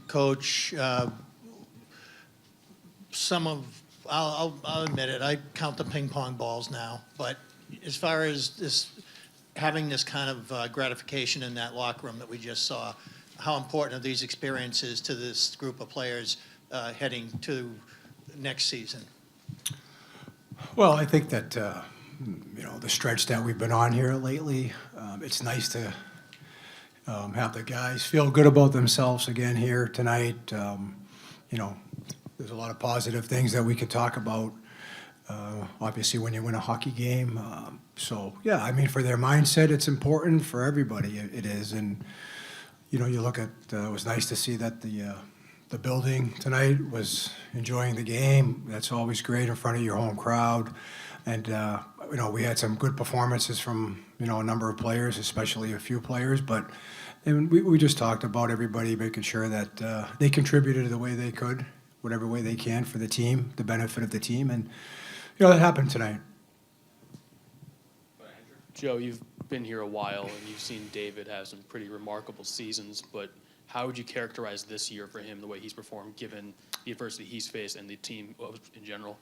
Coach. I'll admit it, I count the ping pong balls now, but as far as this, having this kind of gratification in that locker room that we just saw, how important are these experiences to this group of players heading to next season? Well, I think that, the stretch that we've been on here lately, it's nice to have the guys feel good about themselves again here tonight. There's a lot of positive things that we could talk about, obviously, when you win a hockey game. For their mindset, it's important. For everybody, it is. And, you look at, it was nice to see that the building tonight was enjoying the game. That's always great in front of your home crowd. And, we had some good performances from, a number of players, especially a few players. And we just talked about everybody making sure that they contributed the way they could, whatever way they can for the team, the benefit of the team. And, that happened tonight. Joe, you've been here a while, and you've seen David have some pretty remarkable seasons, but how would you characterize this year for him, the way he's performed, given the adversity he's faced and the team in general?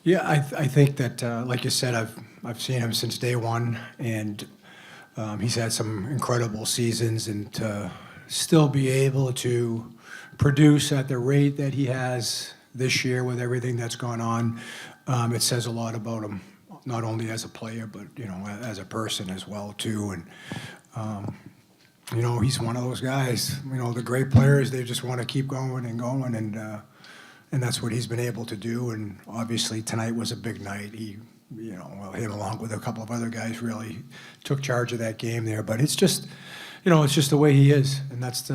Yeah, I think that, like you said, I've seen him since day one, and he's had some incredible seasons, and to still be able to produce at the rate that he has this year with everything that's gone on, it says a lot about him, not only as a player, but, as a person as well, too. And, he's one of those guys, the great players, they just want to keep going and going, and that's what he's been able to do. And obviously tonight was a big night. He, him along with a couple of other guys really took charge of that game there. But it's just, it's just the way he is. And that's,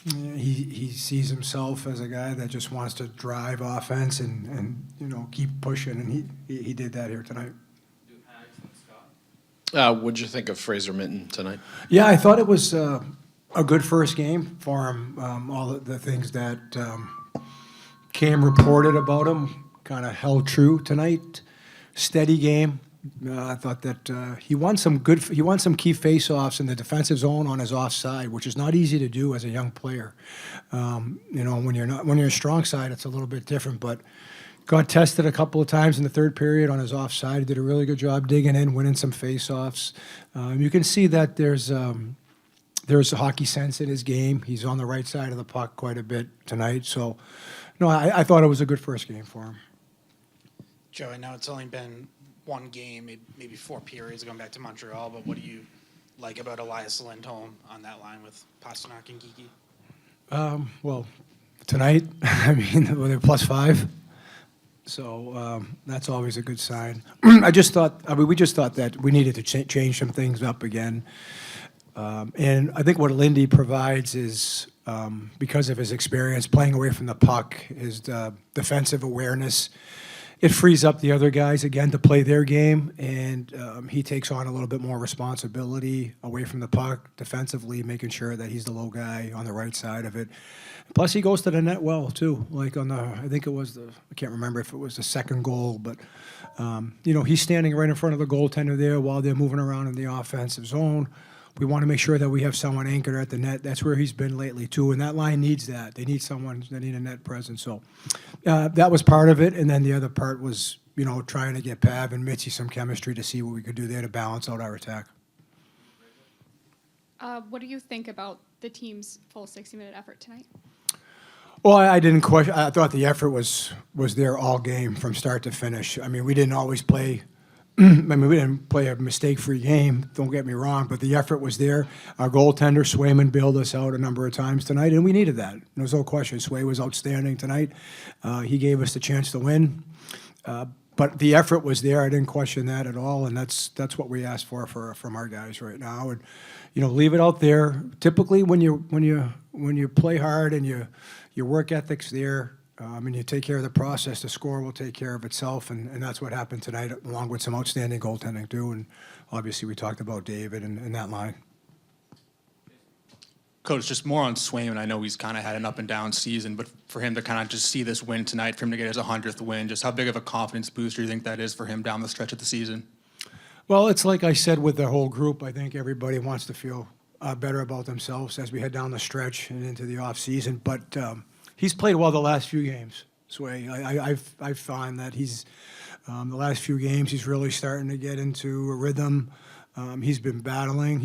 he sees himself as a guy that just wants to drive offense and keep pushing. And he did that here tonight. What'd you think of Fraser Minten tonight? Yeah, I thought it was a good first game for him. All the things that Cam reported about him kind of held true tonight. Steady game. I thought that he won some key face-offs in the defensive zone on his offside, which is not easy to do as a young player. When you're a strong side, it's a little bit different. But got tested a couple of times in the third period on his offside. He did a really good job digging in, winning some face-offs. You can see that there's a hockey sense in his game. He's on the right side of the puck quite a bit tonight. So, I thought it was a good first game for him. Joe, I know it's only been one game, maybe 4 periods going back to Montreal, but what do you like about Elias Lindholm on that line with Pastrnak and Geekie? Well, tonight, they're +5. So that's always a good sign. we just thought that we needed to change some things up again. And I think what Lindy provides is, because of his experience playing away from the puck, his defensive awareness, it frees up the other guys again to play their game, and he takes on a little bit more responsibility away from the puck defensively, making sure that he's the low guy on the right side of it. Plus, he goes to the net well too. Like I think it was I can't remember if it was the second goal, but he's standing right in front of the goaltender there while they're moving around in the offensive zone. We want to make sure that we have someone anchored at the net. That's where he's been lately, too, and that line needs that. They need a net presence. So that was part of it, and then the other part was, trying to get Pav and Mitzi some chemistry to see what we could do there to balance out our attack. What do you think about the team's full 60-minute effort tonight? Well, I didn't question. I thought the effort was there all game from start to finish. We didn't always play we didn't play a mistake-free game, don't get me wrong, but the effort was there. Our goaltender, Swayman, bailed us out a number of times tonight, and we needed that. There's no question. Sway was outstanding tonight. He gave us the chance to win. But the effort was there. I didn't question that at all, and that's what we asked for from our guys right now. And leave it out there. Typically, when you play hard and your work ethic's there, and you take care of the process, the score will take care of itself, and that's what happened tonight, along with some outstanding goaltending too. And obviously, we talked about David and that line. Coach, just more on Swayman. I know he's kind of had an up and down season, but for him to kind of just see this win tonight, for him to get his 100th win, just how big of a confidence booster do you think that is for him down the stretch of the season? Well, it's like I said with the whole group. I think everybody wants to feel better about themselves as we head down the stretch and into the offseason. But he's played well the last few games, Sway. I find that he's, the last few games, he's really starting to get into a rhythm. He's been battling.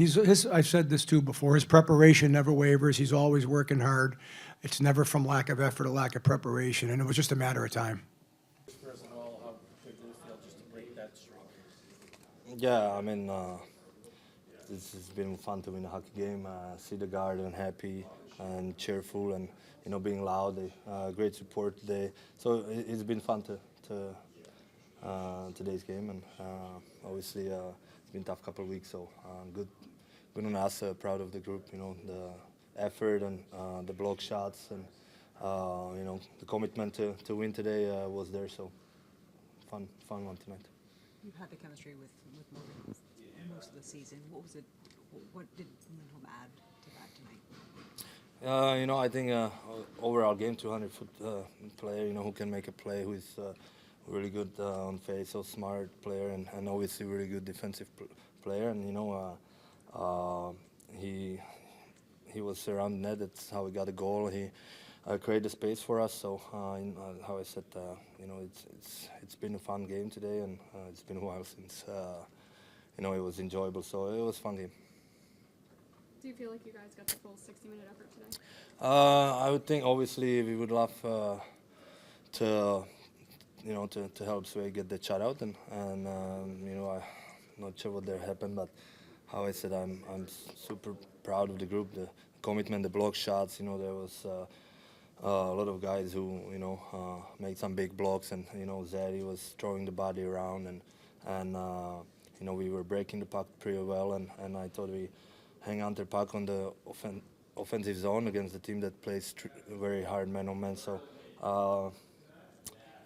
I've said this too before, his preparation never wavers. He's always working hard. It's never from lack of effort or lack of preparation, and it was just a matter of time. First of all, how good did it feel just to break that streak? Yeah, I mean, this has been fun to win a hockey game. See the Garden happy and cheerful, and being loud. Great support today. So it's been fun to today's game, and obviously it's been a tough couple of weeks. So good on us. Proud of the group. The effort and the block shots, and the commitment to win today was there. So fun one tonight. You've had the chemistry with Morgan most of the season. What was it? What did Lindholm add to that tonight? I think overall game, 200-foot player, who can make a play, who is really good on face, so smart player, and obviously really good defensive player. And he was around the net. That's how he got a goal. He created the space for us. So how I said, it's been a fun game today, and it's been a while since it was enjoyable. So it was a fun game. Do you feel like you guys got the full 60-minute effort today? I would think obviously we would love to help Sway get the shutout, and I'm not sure what there happened, but how I said, I'm super proud of the group, the commitment, the block shots. There was a lot of guys who made some big blocks, and Zaddy was throwing the body around, and we were breaking the puck pretty well, and I thought we hang on to the puck on the offensive zone against a team that plays very hard man-on-man. So, a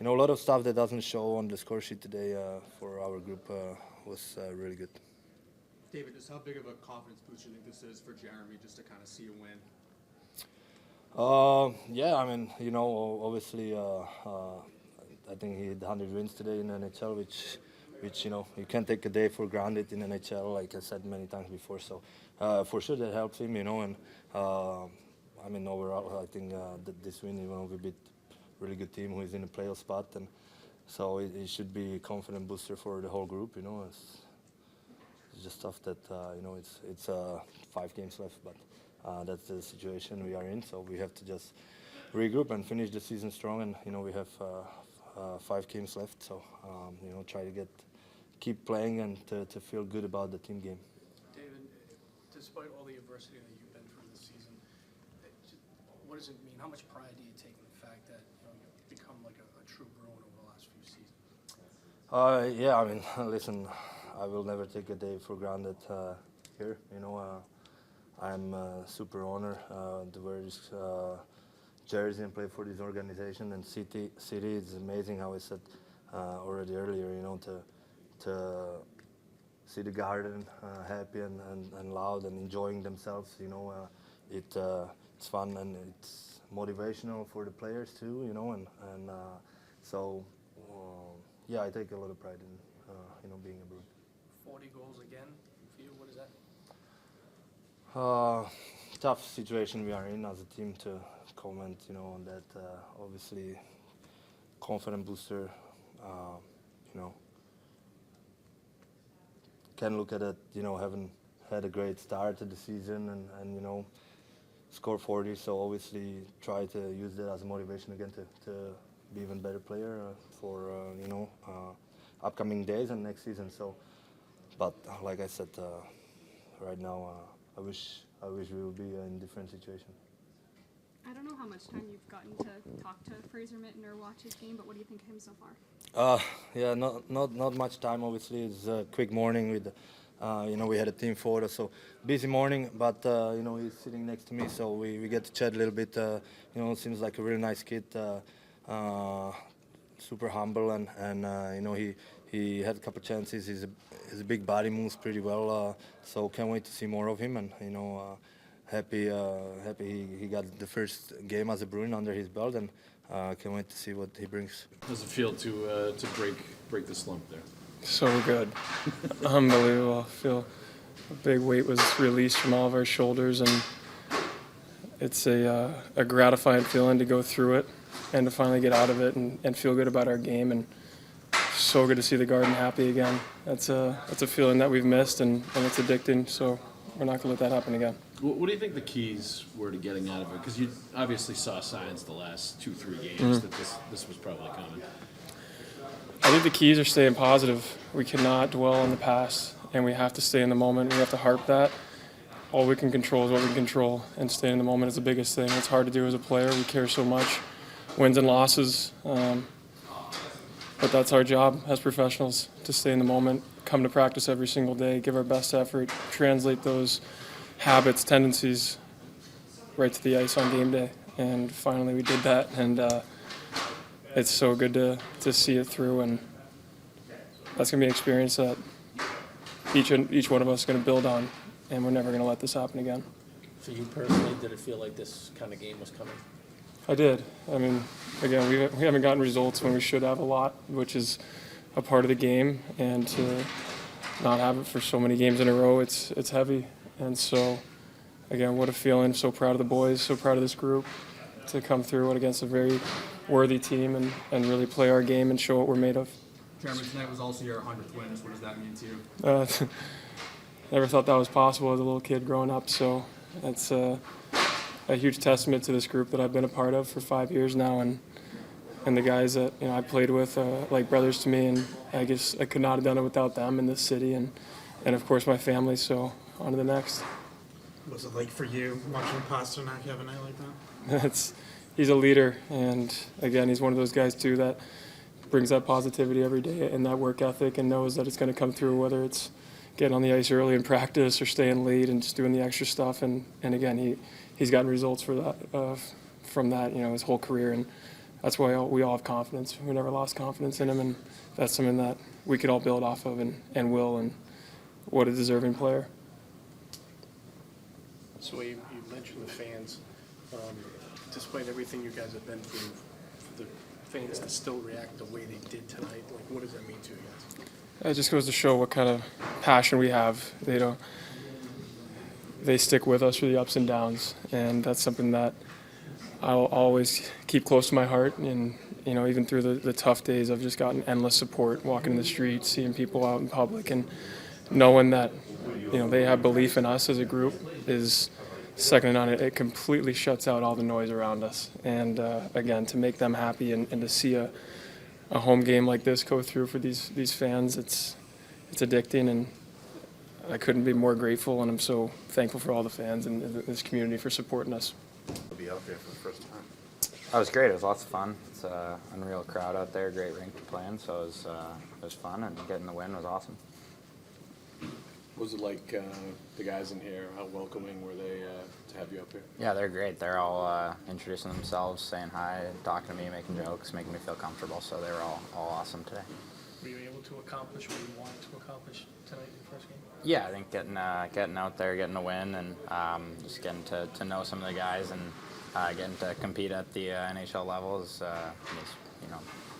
lot of stuff that doesn't show on the score sheet today for our group was really good. David, just how big of a confidence boost do you think this is for Jeremy, just to kind of see a win? Yeah, I mean, obviously, I think he had 100 wins today in the NHL, which you can't take a day for granted in the NHL, like I said many times before. So for sure that helps him, and I mean, overall, I think that this win, we beat a really good team who is in a playoff spot, and so it should be a confident booster for the whole group. It's just tough that it's 5 games left, but that's the situation we are in. So we have to just regroup and finish the season strong, and we have 5 games left. So try to keep playing and to feel good about the team game. David, despite all the adversity that you've been through this season, what does it mean? How much pride do you take in the fact that you've become like a true Bruin over the last few seasons? Yeah, I mean, listen, I will never take a day for granted here. I'm super honored to wear this jersey and play for this organization and city. It's amazing how I said already earlier, to see the Garden happy and loud and enjoying themselves. It's fun and it's motivational for the players too. And so yeah, I take a lot of pride in being a Bruin. 40 goals again for you. What is that? Tough situation we are in as a team to comment, on that. Obviously, confident booster, can look at it, having had a great start to the season and score 40. So obviously, try to use that as a motivation again to be even better player for upcoming days and next season. So, but like I said, right now. I wish we would be in a different situation. I don't know how much time you've gotten to talk to Fraser Minten or watch his game, but what do you think of him so far? Yeah, not much time. Obviously, it's a quick morning with, we had a team photo, so busy morning. But he's sitting next to me, so we get to chat a little bit. Seems like a really nice kid, super humble, and he had a couple chances. He's a big body, moves pretty well. So can't wait to see more of him, and happy he got the first game as a Bruin under his belt, and can't wait to see what he brings. How does it feel to break the slump there? So good. Unbelievable. I feel a big weight was released from all of our shoulders, and it's a gratifying feeling to go through it and to finally get out of it and feel good about our game. And so good to see the Garden happy again. That's a feeling that we've missed, and it's addicting, so we're not going to let that happen again. What do you think the keys were to getting out of it? Because you obviously saw signs the last 2-3 games that this was probably coming. I think the keys are staying positive. We cannot dwell on the past, and we have to stay in the moment. We have to harp that. All we can control is what we can control, and staying in the moment is the biggest thing. It's hard to do as a player. We care so much, wins and losses. But that's our job as professionals, to stay in the moment, come to practice every single day, give our best effort, translate those habits, tendencies right to the ice on game day. And finally we did that, and it's so good to see it through, and that's going to be an experience that each one of us is going to build on, and we're never going to let this happen again. For you personally, did it feel like this kind of game was coming? I did. I mean, again, we haven't gotten results when we should have a lot, which is a part of the game, and to not have it for so many games in a row, it's heavy. And so, again, what a feeling. So proud of the boys, so proud of this group to come through it against a very worthy team and really play our game and show what we're made of. Chairman, tonight was also your 100th win. What does that mean to you? Never thought that was possible as a little kid growing up, so it's a huge testament to this group that I've been a part of for 5 years now, and the guys that I played with like brothers to me, and I guess I could not have done it without them in this city, and of course my family. So on to the next. What's it like for you watching Pastrnak have a night like that? He's a leader, and again, he's one of those guys too that brings that positivity every day and that work ethic, and knows that it's going to come through, whether it's getting on the ice early in practice or staying late and just doing the extra stuff. And again, he's gotten results for that from that his whole career, and that's why we all have confidence. We never lost confidence in him, and that's something that we could all build off of and will. And what a deserving player. So you mentioned the fans. Despite everything you guys have been through, for the fans to still react the way they did tonight, like, what does that mean to you guys? It just goes to show what kind of passion we have. They stick with us through the ups and downs, and that's something that I'll always keep close to my heart. And even through the tough days, I've just gotten endless support, walking in the streets, seeing people out in public, and knowing that they have belief in us as a group is second to none. It completely shuts out all the noise around us. And again, to make them happy and to see a home game like this go through for these fans, it's addicting, and I couldn't be more grateful, and I'm so thankful for all the fans and this community for supporting us. To be out there for the first time. That was great. It was lots of fun. It's an unreal crowd out there, great rink to play in, so it was fun, and getting the win was awesome. What was it like, the guys in here, how welcoming were they to have you up here? Yeah, they're great. They're all introducing themselves, saying hi, talking to me, making jokes, making me feel comfortable, so they were all awesome today. Were you able to accomplish what you wanted to accomplish tonight in the first game? Yeah, I think getting out there, getting a win, and just getting to know some of the guys, and getting to compete at the NHL level is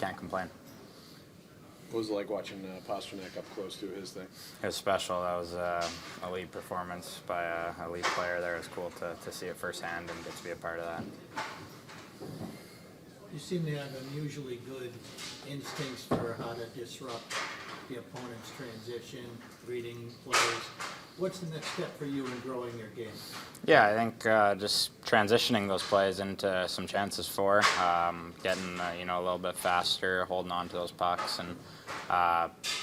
can't complain. What was it like watching Pastrnak up close to his thing? It was special. That was an elite performance by an elite player there. It was cool to see it firsthand and get to be a part of that. You seem to have unusually good instincts for how to disrupt the opponent's transition, reading plays. What's the next step for you in growing your game? Yeah, I think just transitioning those plays into some chances for getting a little bit faster, holding on to those pucks, and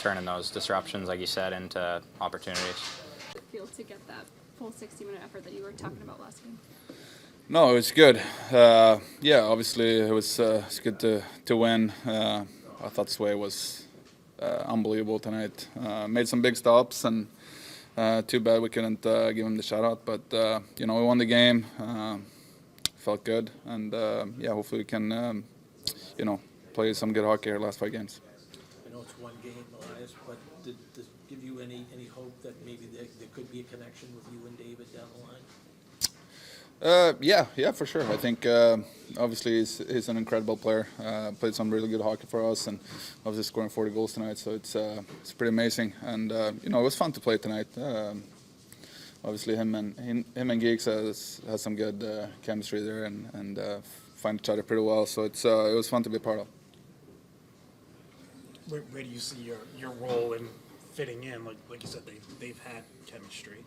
turning those disruptions, like you said, into opportunities. How did it feel to get that full 60-minute effort that you were talking about last game? No, it was good. Yeah, obviously it was it's good to win. I thought Sway was unbelievable tonight. Made some big stops, and too bad we couldn't give him the shutout. But we won the game. Felt good, and yeah, hopefully we can play some good hockey here last 5 games. I know it's one game, Elias, but did this give you any hope that maybe there could be a connection with you and David down the line? Yeah, for sure. I think obviously he's an incredible player. Played some really good hockey for us, and obviously scoring 40 goals tonight. So it's pretty amazing. And it was fun to play tonight. obviously him and Geeks has some good chemistry there and find each other pretty well. So it was fun to be a part of. Where do you see your role in fitting in? Like you said, they've had chemistry.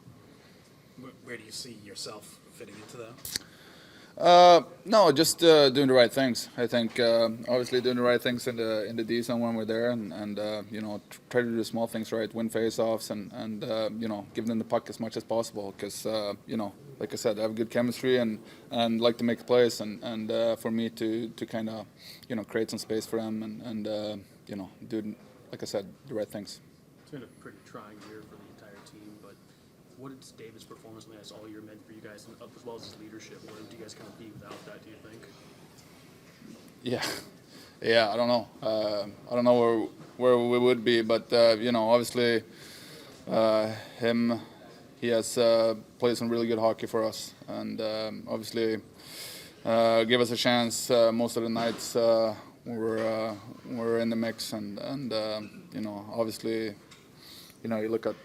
Where do you see yourself fitting into that? No, just doing the right things. I think obviously doing the right things in the D zone when we're there, and you know, try to do the small things right, win face-offs, and you know, give them the puck as much as possible. Because you know, like I said, I have good chemistry and like to make plays, and for me to kind of you know create some space for them and you know do, like I said, the right things. It's been a pretty trying year for the entire team, but what did David's performance on the ice all year meant for you guys, as well as his leadership? Where do you guys kind of be without that, do you think? Yeah, I don't know. I don't know where we would be, but you know, obviously, he has played some really good hockey for us, and obviously, give us a chance most of the nights when we're in the mix, and you know, obviously, you know, you look at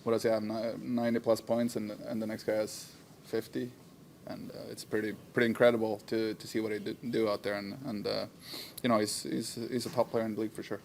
what does he have, 90 plus points, and the next guy has 50. And it's pretty incredible to see what he do out there, and you know he's a top player in the league for sure.